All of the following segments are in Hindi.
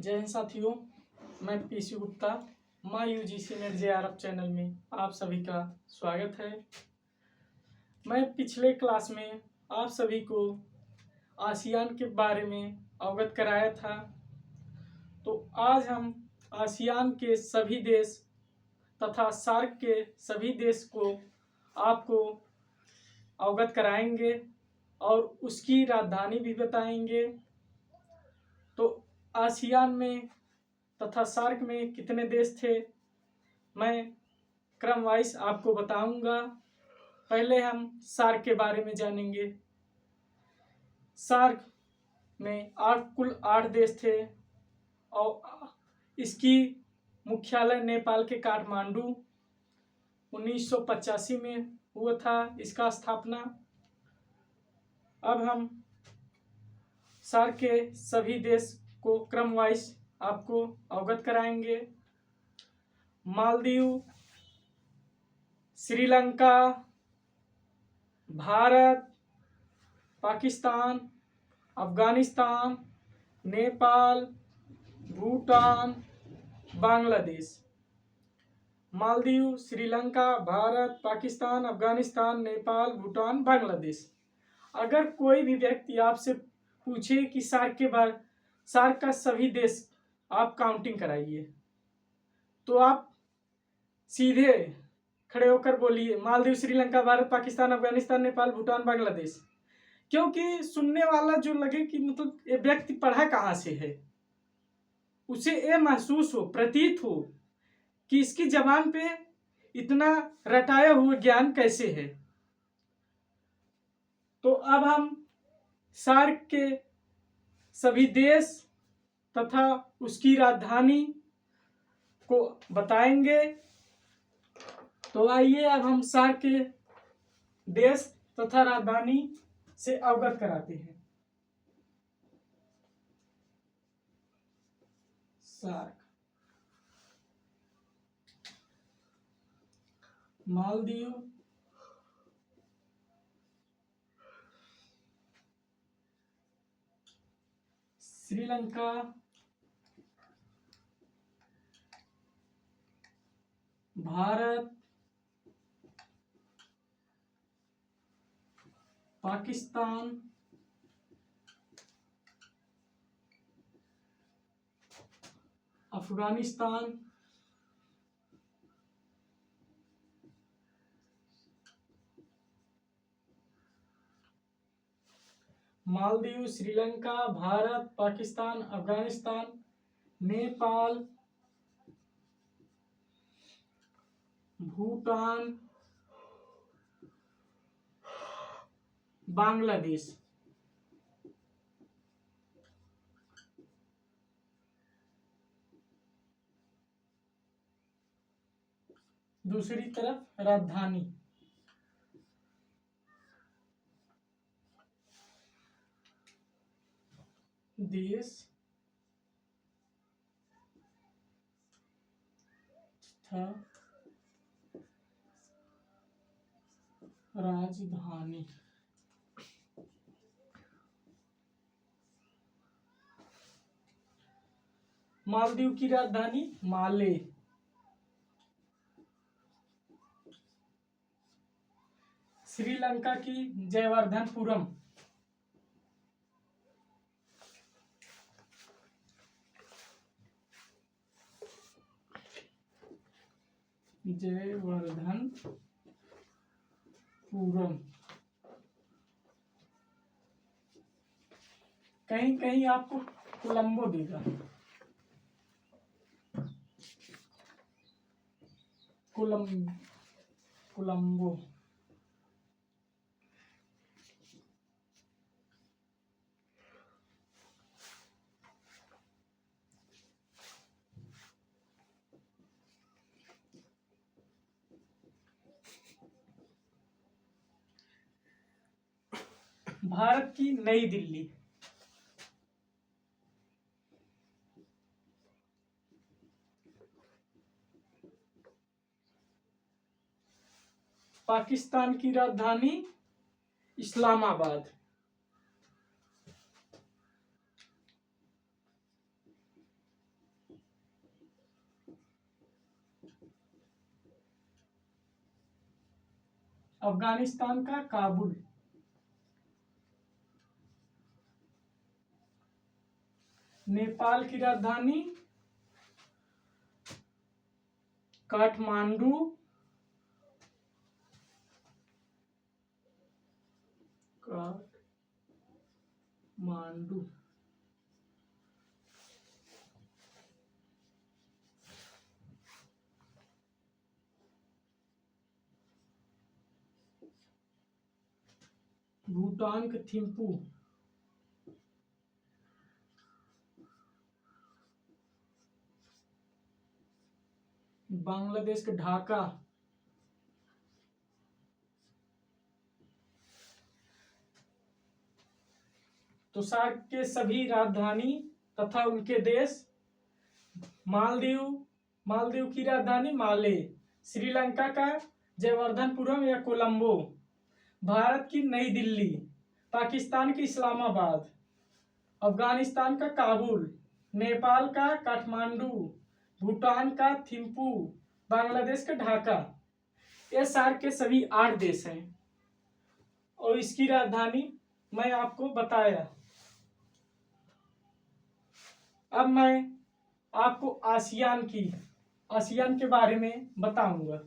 जय हिंद साथियों, मैं PC Gupta my UGC net JRF channel में आप सभी का स्वागत है। मैं पिछले क्लास में आप सभी को आसियान के बारे में अवगत कराया था। तो आज हम आसियान के सभी देश तथा सार्क के सभी देश को आपको अवगत कराएंगे और उसकी राजधानी भी बताएंगे। तो आसियान में तथा सार्क में कितने देश थे, मैं क्रम वाइज आपको बताऊंगा। पहले हम सार्क के बारे में जानेंगे। सार्क में कुल 8 देश थे और इसकी मुख्यालय नेपाल के काठमांडू 1985 में हुआ था इसका स्थापना। अब हम सार्क के सभी देश को क्रम वाइज आपको अवगत कराएंगे। मालदीव, श्रीलंका, भारत, पाकिस्तान, अफगानिस्तान, नेपाल, भूटान, बांग्लादेश। मालदीव, श्रीलंका, भारत, पाकिस्तान, अफगानिस्तान, नेपाल, भूटान, बांग्लादेश। अगर कोई भी व्यक्ति आपसे पूछे कि सार्क का सभी देश आप काउंटिंग कराइए, तो आप सीधे खड़े होकर बोलिए मालदीव, श्रीलंका, भारत, पाकिस्तान, अफगानिस्तान, नेपाल, भूटान, बांग्लादेश। क्योंकि सुनने वाला जो लगे कि मतलब ये व्यक्ति पढ़ा कहाँ से है, उसे ये महसूस हो, प्रतीत हो कि इसकी जबान पे इतना रटाया हुआ ज्ञान कैसे है। तो अब हम सार्क के सभी देश तथा उसकी राजधानी को बताएंगे। तो आइए अब हम सार्क के देश तथा राजधानी से अवगत कराते हैं। सार्क मालदीव, श्रीलंका, भारत, पाकिस्तान, अफगानिस्तान, मालदीव, श्रीलंका, भारत, पाकिस्तान, अफगानिस्तान, नेपाल, भूटान, बांग्लादेश। दूसरी तरफ राजधानी देश तथा राजधानी। मालदीव की राजधानी माले, श्रीलंका की जयवर्धनपुरम, कहीं कहीं आपको कोलंबो देगा, कोलंबो। भारत की नई दिल्ली, पाकिस्तान की राजधानी इस्लामाबाद, अफगानिस्तान का काबुल। नेपाल की राजधानी काठमांडू। काठमांडू। भूटान का थिम्पू। बांग्लादेश का ढाका। तो सार्क के सभी राजधानी तथा उनके देश। मालदीव की राजधानी माले। श्रीलंका का जयवर्धनपुरम या कोलंबो। भारत की नई दिल्ली। पाकिस्तान की इस्लामाबाद। अफगानिस्तान का काबुल। नेपाल का काठमांडू। भूटान का थिम्पू। बांग्लादेश का ढाका। ये सार्क के सभी 8 देश हैं और इसकी राजधानी मैं आपको बताया। अब मैं आपको आसियान के बारे में बताऊंगा।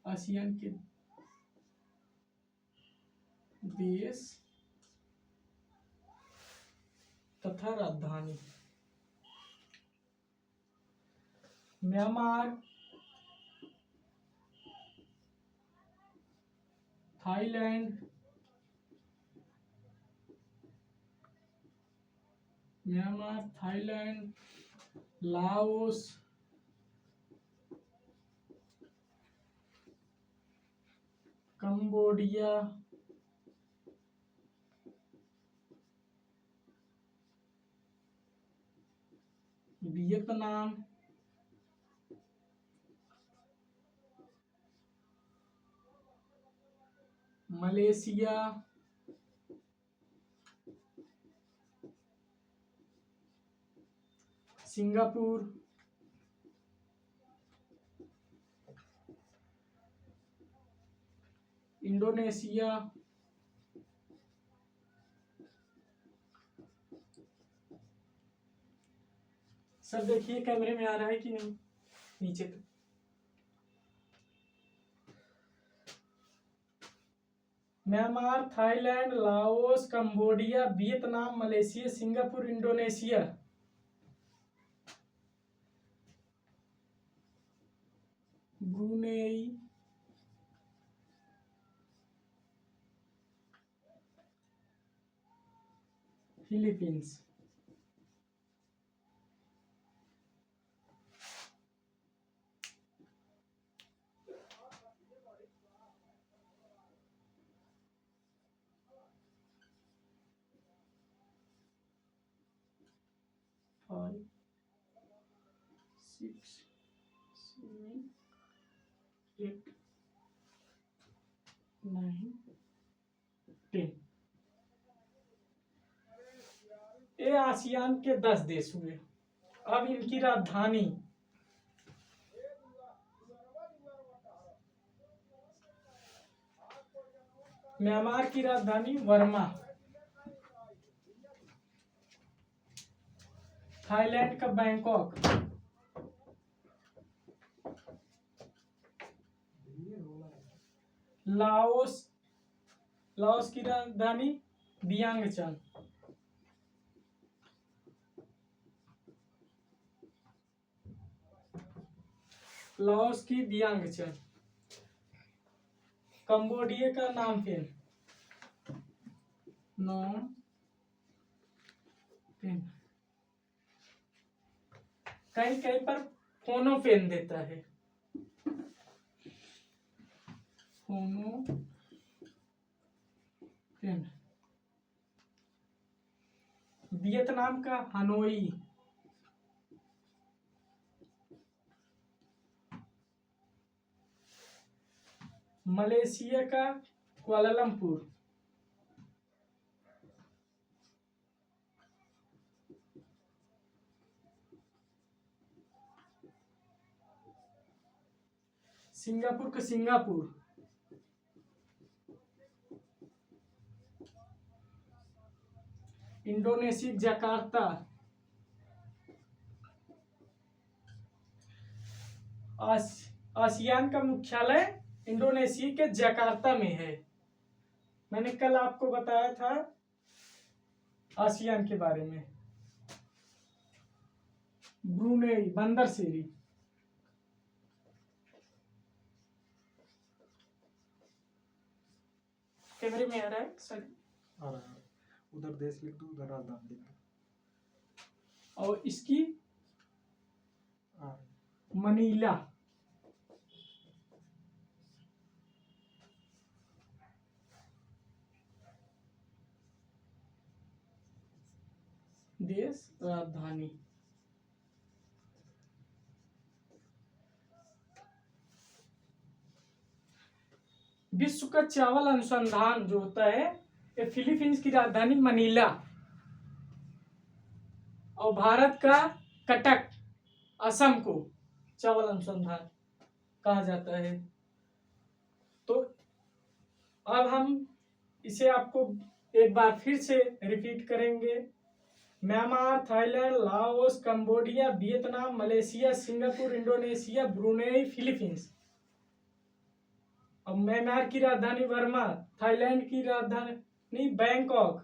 आसियान के देश तथा राजधानी। Myanmar, Thailand, Laos, Cambodia, Vietnam, Malaysia, Singapore, Indonesia, sir देखिए कैमरे में आ रहा है कि नहीं नीचे तक। Myanmar, Thailand, Laos, Cambodia, Vietnam, Malaysia, Singapore, Indonesia, Brunei, Philippines. Five, 6, 7, 8, 9, 10। ये आसियान के 10 देश हुए। अब इनकी राजधानी। म्यांमार की राजधानी वर्मा। थाईलैंड का बैंकॉक। लाओस की राजधानी वियंगचन। लाओस की वियंगचन। कंबोडिया का नाम फेन। कहीं कहीं पर फोनोफेन देता है। वियतनाम का हनोई। मलेशिया का कुआलालंपुर। सिंगापुर का सिंगापुर। Indonesia Jakarta. आसियान का मुख्यालय इंडोनेशिया के जकार्ता में है। मैंने कल आपको बताया था आसियान के बारे में। ब्रुनेई बंदरसेरी। कैमरे में आ रहा है सर? आ रहा है। उधर देश लिख दो, उधर राजधानी लिख दो। और इसकी आ रहा है। मनीला। देश राजधानी। विश्व का चावल अनुसंधान जो होता है ये फिलीपींस की राजधानी मनीला और भारत का कटक असम को चावल अनुसंधान कहा जाता है। तो अब हम इसे आपको एक बार फिर से रिपीट करेंगे। Myanmar, Thailand, Laos, Cambodia, Vietnam, Malaysia, Singapore, Indonesia, Brunei, Philippines. अब म्यांमार की राजधानी बर्मा, थाईलैंड की राजधानी बैंकॉक,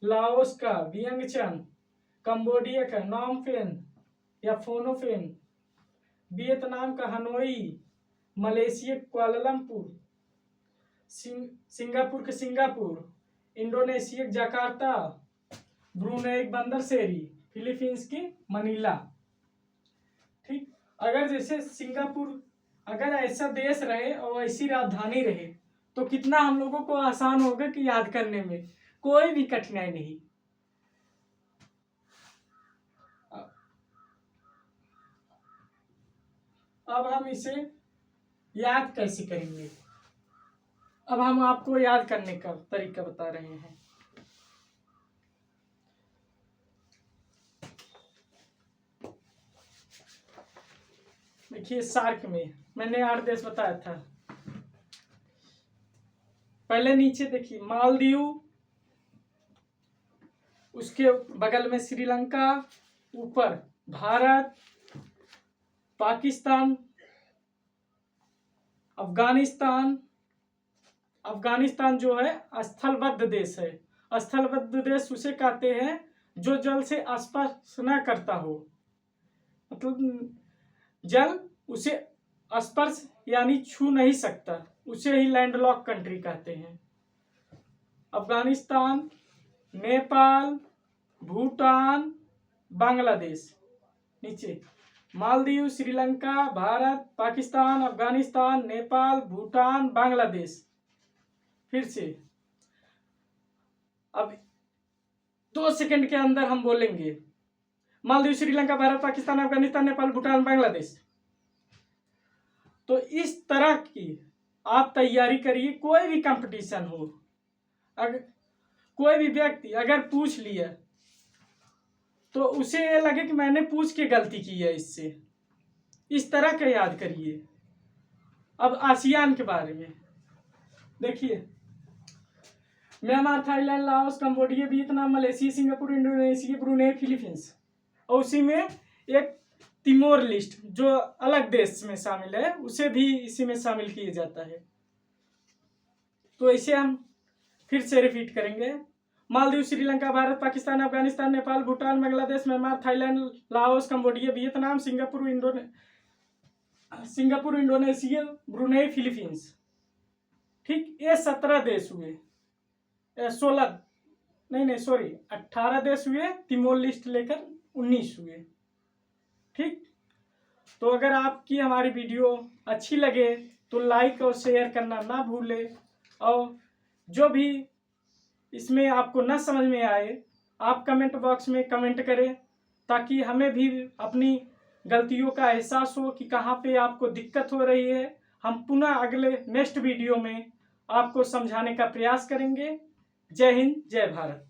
लाओस का वियंगचन, कंबोडिया का नॉम पेन या फोनोफेन, वियतनाम का हनोई, मलेशिया कुआलालंपुर, सिंगापुर का Singapore, Indonesia Jakarta, Brunei Bandar Seri, Philippines की मनीला। ठीक, अगर जैसे सिंगापुर अगर ऐसा देश रहे और ऐसी राजधानी रहे तो कितना हम लोगों को आसान होगा कि याद करने में कोई भी कठिनाई नहीं। अब हम इसे याद कैसे करेंगे? अब हम आपको याद करने का तरीका बता रहे हैं। देखिए सार्क में मैंने 8 देश बताया था। पहले नीचे देखिए मालदीव, उसके बगल में श्रीलंका, ऊपर भारत, पाकिस्तान, अफगानिस्तान। अफगानिस्तान जो है स्थलबद्ध देश है। स्थलबद्ध देश उसे कहते हैं जो जल से स्पर्श न करता हो, मतलब जल उसे स्पर्श यानी छू नहीं सकता, उसे ही लैंडलॉक कंट्री कहते हैं। अफगानिस्तान, नेपाल, भूटान, बांग्लादेश। नीचे मालदीव, श्रीलंका, भारत, पाकिस्तान, अफगानिस्तान, नेपाल, भूटान, बांग्लादेश। फिर से अब 2 सेकंड के अंदर हम बोलेंगे मालदीव, श्रीलंका, भारत, पाकिस्तान, अफगानिस्तान, नेपाल, भूटान, बांग्लादेश। तो इस तरह की आप तैयारी करिए। कोई भी कंपटीशन हो, अगर कोई भी व्यक्ति अगर पूछ लिया तो उसे ये लगे कि मैंने पूछ के गलती की है इससे, इस तरह का याद करिए। अब आसियान के बारे में देखिए, Myanmar, Thailand, Laos, Cambodia, Vietnam, Malaysia, Singapore, Indonesia, Brunei, Philippines और उसी में एक तिमोर लिस्ट जो अलग देश में शामिल है उसे भी इसी में शामिल किया जाता है। तो इसे हम फिर से रिपीट करेंगे। Maldives, Sri Lanka, Bharat, Pakistan, Afghanistan, Nepal, Bhutan, Bangladesh, Myanmar, Thailand, Laos, Cambodia, Vietnam, Singapore, Indonesia, Brunei, Philippines. ठीक, ये 17 देश हुए। 18 देश हुए, तिमोर लिस्ट लेकर 19 हुए। ठीक, तो अगर आपकी हमारी वीडियो अच्छी लगे तो लाइक और शेयर करना ना भूले, और जो भी इसमें आपको ना समझ में आए आप कमेंट बॉक्स में कमेंट करें, ताकि हमें भी अपनी गलतियों का एहसास हो कि कहाँ पे आपको दिक्कत हो रही है हम पुनः अगले नेक्स्ट वीडियो में आपको समझाने का प्रयास करेंगे। जय हिंद, जय भारत।